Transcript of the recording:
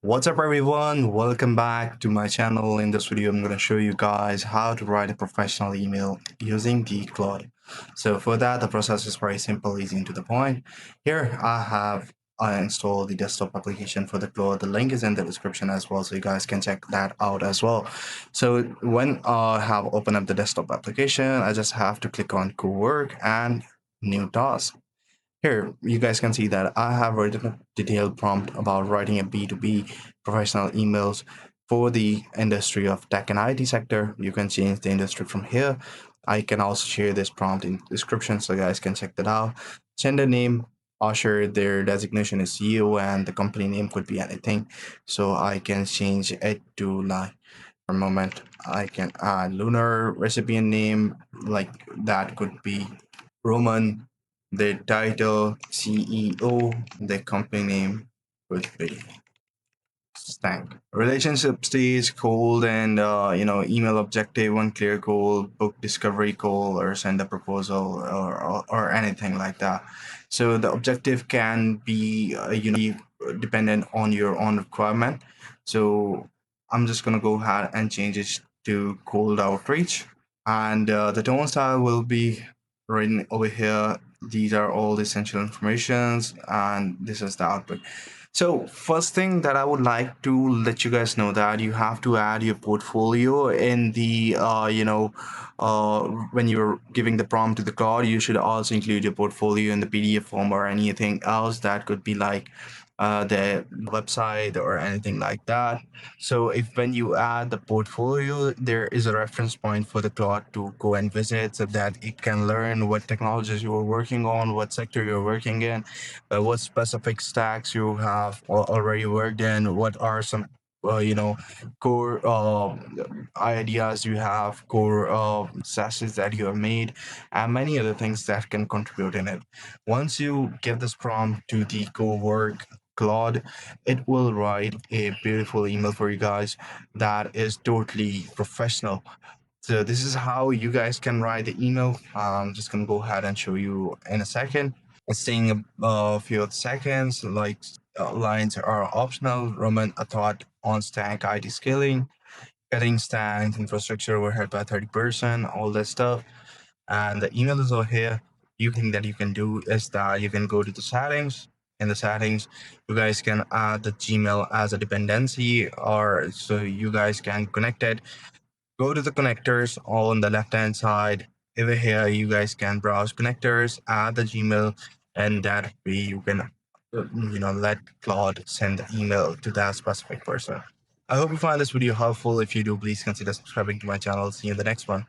What's up everyone? Welcome back to my channel. In this video, I'm going to show you guys how to write a professional email using the Claude. So for that, the process is very simple, easy and to the point. Here I have installed the desktop application for the Claude. The link is in the description as well, so you guys can check that out as well. So when I have opened up the desktop application, I just have to click on co-work and new task. Here, you guys can see that I have written a detailed prompt about writing a B2B professional emails for the industry of tech and IT sector. You can change the industry from here. I can also share this prompt in description so you guys can check that out. Gender name, Usher, their designation is CEO and the company name could be anything. So I can change it to like for a moment. I can add lunar recipient name like that could be Roman, the title, CEO, the company name would be Stank. Relationship stage, cold, and email objective, one clear goal, book discovery call, or send a proposal, or anything like that. So the objective can be dependent on your own requirement. So I'm just gonna go ahead and change it to cold outreach, and the tone style will be written over here. These are all the essential informations, and this is the output. So first thing that I would like to let you guys know that you have to add your portfolio in the when you're giving the prompt to the cloud, you should also include your portfolio in the PDF form or anything else that could be like the website or anything like that. So if when you add the portfolio, there is a reference point for the cloud to go and visit so that it can learn what technologies you are working on, what sector you're working in, what specific stacks you have already worked in, what are some core ideas you have, core sashes that you have made, and many other things that can contribute in it. Once you give this prompt to the co-work Claude, it will write a beautiful email for you guys that is totally professional. So this is how you guys can write the email. I'm just gonna go ahead and show you in a second. It's saying a few seconds, like lines are optional. Roman, a thought on stack ID scaling, cutting stack infrastructure overhead by 30%, all that stuff. And the email is over here. You thing that you can do is that you can go to the settings. In the settings, you guys can add the Gmail as a dependency, or so you guys can connect it. Go to the connectors on the left hand side. Over here, you guys can browse connectors, add the Gmail, and that way you can let Claude send the email to that specific person. I hope you find this video helpful. If you do, please consider subscribing to my channel. See you in the next one.